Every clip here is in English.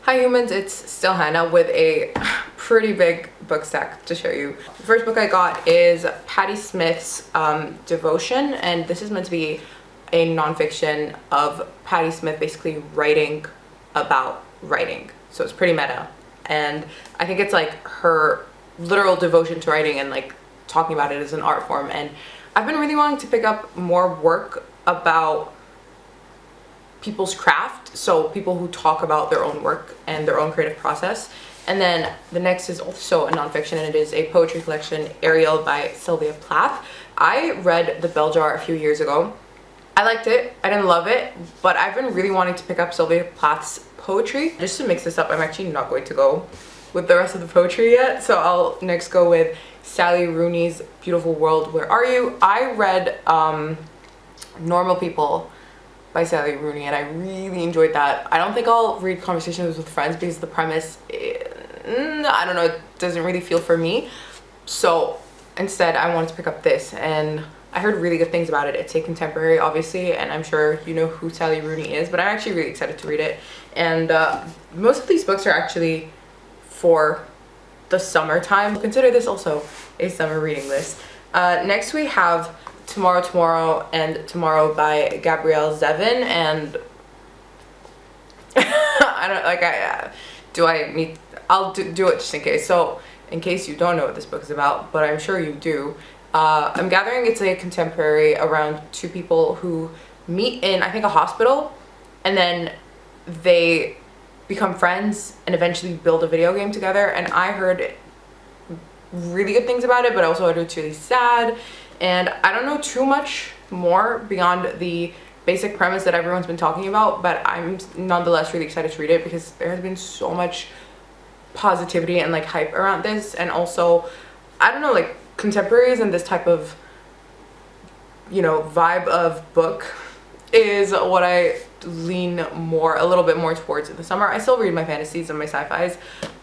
Hi humans, it's still Hannah with a pretty big book stack to show you. The first book I got is Patti Smith's Devotion, and this is meant to be a nonfiction of Patti Smith basically writing about writing. So it's pretty meta, and I think it's like her literal devotion to writing and like talking about it as an art form. And I've been really wanting to pick up more work about people's craft, so people who talk about their own work and their own creative process. And then the next is also a nonfiction, and it is a poetry collection, Ariel by Sylvia Plath. I read The Bell Jar a few years ago. I liked it. I didn't love it, but I've been really wanting to pick up Sylvia Plath's poetry. Just to mix this up, I'm actually not going to go with the rest of the poetry yet, so I'll next go with Sally Rooney's Beautiful World, Where Are You? I read Normal People by Sally Rooney, and I really enjoyed that. I don't think I'll read Conversations with Friends because the premise, I don't know, it doesn't really feel for me. So instead I wanted to pick up this, and I heard really good things about it. It's a contemporary, obviously, and I'm sure you know who Sally Rooney is, but I'm actually really excited to read it. And most of these books are actually for the summertime. Consider this also a summer reading list. Next we have Tomorrow and Tomorrow by Gabrielle Zevin, and I'll do it just in case. So in case you don't know what this book is about, but I'm sure you do, I'm gathering it's a contemporary around two people who meet in, I think, a hospital, and then they become friends and eventually build a video game together. And I heard really good things about it, but also I heard it's really sad. And I don't know too much more beyond the basic premise that everyone's been talking about, but I'm nonetheless really excited to read it because there has been so much positivity and like hype around this. And also, I don't know, like contemporaries and this type of, you know, vibe of book is what I lean a little bit more towards in the summer. I still read my fantasies and my sci-fis,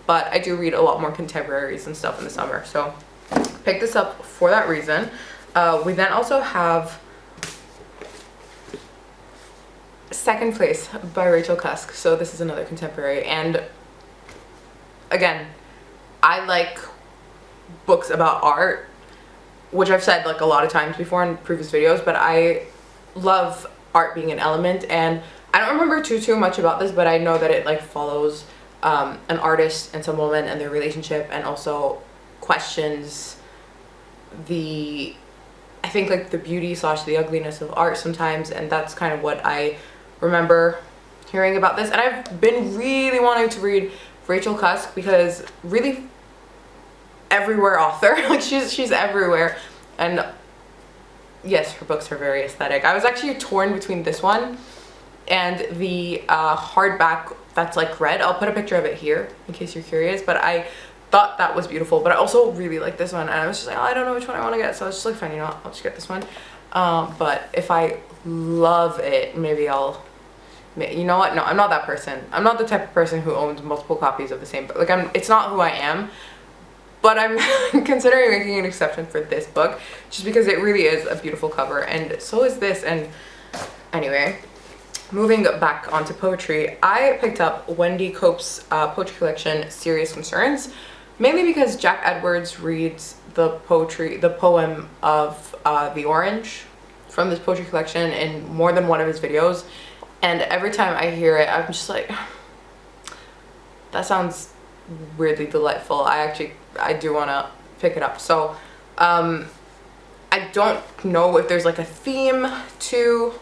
but I do read a lot more contemporaries and stuff in the summer. So pick this up for that reason. We then also have Second Place by Rachel Cusk. So this is another contemporary, and again, I like books about art, which I've said like a lot of times before in previous videos, but I love art being an element. And I don't remember too much about this, but I know that it like follows an artist and some woman and their relationship, and also questions I think like the beauty / the ugliness of art sometimes. And that's kind of what I remember hearing about this. And I've been really wanting to read Rachel Cusk because really everywhere author, like she's everywhere. And yes, her books are very aesthetic. I was actually torn between this one and the hardback that's like red. I'll put a picture of it here in case you're curious, but I thought that was beautiful. But I also really like this one, and I was just like, oh, I don't know which one I want to get, so I was just like, fine, you know what, I'll just get this one. But if I love it, maybe you know what, no, I'm not that person. I'm not the type of person who owns multiple copies of the same book. Like, it's not who I am, but I'm considering making an exception for this book just because it really is a beautiful cover, and so is this. And anyway, moving back onto poetry, I picked up Wendy Cope's poetry collection, Serious Concerns, mainly because Jack Edwards reads the poem of The Orange from this poetry collection in more than one of his videos. And every time I hear it, I'm just like, that sounds weirdly delightful. I do want to pick it up. So I don't know if there's like a theme to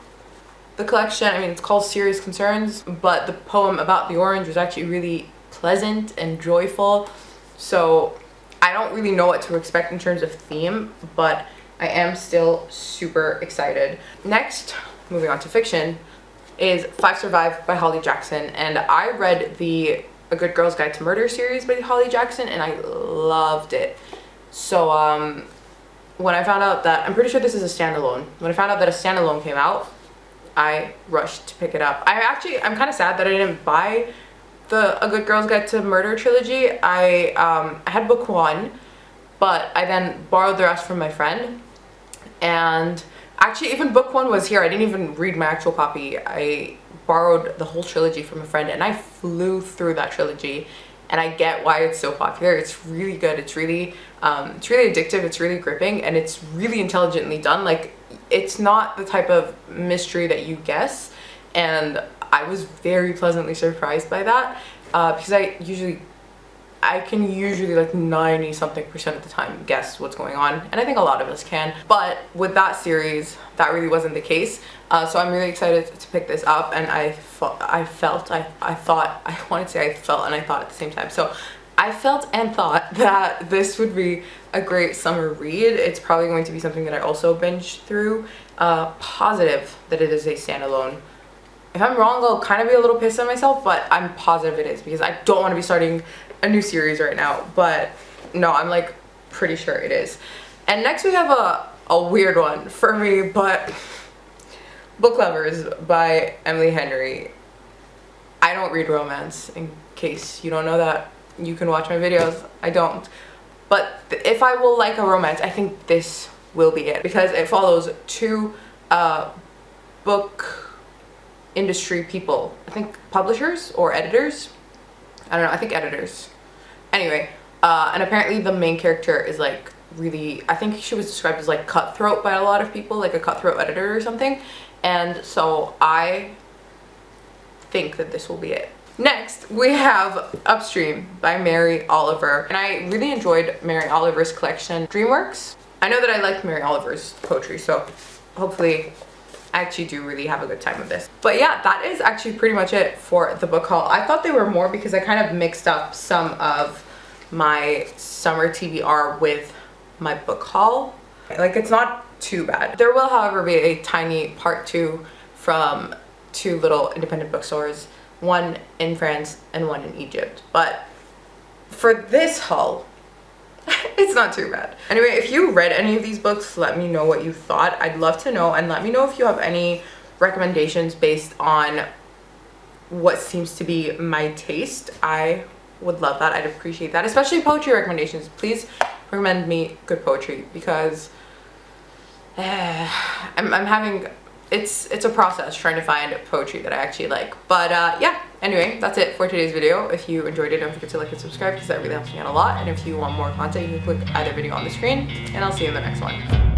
the collection. I mean, it's called Serious Concerns, but the poem about the orange was actually really pleasant and joyful. So I don't really know what to expect in terms of theme, but I am still super excited. Next, moving on to fiction, is Five Survive by Holly Jackson. And I read the A Good Girl's Guide to Murder series by Holly Jackson, and I loved it. So when I found out that, I'm pretty sure this is a standalone, when I found out that a standalone came out, I rushed to pick it up. I'm kind of sad that I didn't buy the A Good Girl's Guide to Murder trilogy. I had book one, but I then borrowed the rest from my friend. And actually, even book one was here. I didn't even read my actual copy. I borrowed the whole trilogy from a friend and I flew through that trilogy, and I get why it's so popular. It's really good. It's really addictive. It's really gripping, and it's really intelligently done. Like, it's not the type of mystery that you guess, and I was very pleasantly surprised by that, because I can usually like 90 something% of the time guess what's going on, and I think a lot of us can, but with that series that really wasn't the case. So I'm really excited to pick this up, and I thought at the same time. So I felt and thought that this would be a great summer read. It's probably going to be something that I also binge through. Positive that it is a standalone. If I'm wrong, I'll kind of be a little pissed at myself, but I'm positive it is, because I don't want to be starting a new series right now. But no, I'm like pretty sure it is. And next we have a weird one for me, but Book Lovers by Emily Henry. I don't read romance, in case you don't know that. You can watch my videos. I don't. But if I will like a romance, I think this will be it, because it follows two book industry people. I think publishers or editors. I don't know. I think editors. Anyway, and apparently the main character is like really, I think she was described as like cutthroat by a lot of people, like a cutthroat editor or something. And so I think that this will be it. Next, we have Upstream by Mary Oliver. And I really enjoyed Mary Oliver's collection, DreamWorks. I know that I liked Mary Oliver's poetry, so hopefully I actually do really have a good time with this. But yeah, that is actually pretty much it for the book haul. I thought they were more because I kind of mixed up some of my summer TBR with my book haul. Like, it's not too bad. There will, however, be a tiny part 2 from 2 little independent bookstores, one in France and one in Egypt. But for this haul, it's not too bad. Anyway, if you read any of these books, let me know what you thought. I'd love to know, and let me know if you have any recommendations based on what seems to be my taste. I would love that. I'd appreciate that, especially poetry recommendations. Please recommend me good poetry, because I'm having, it's a process trying to find poetry that I actually like. But yeah, anyway, that's it for today's video. If you enjoyed it, don't forget to like and subscribe, because that really helps me out a lot. And if you want more content, you can click either video on the screen, and I'll see you in the next one.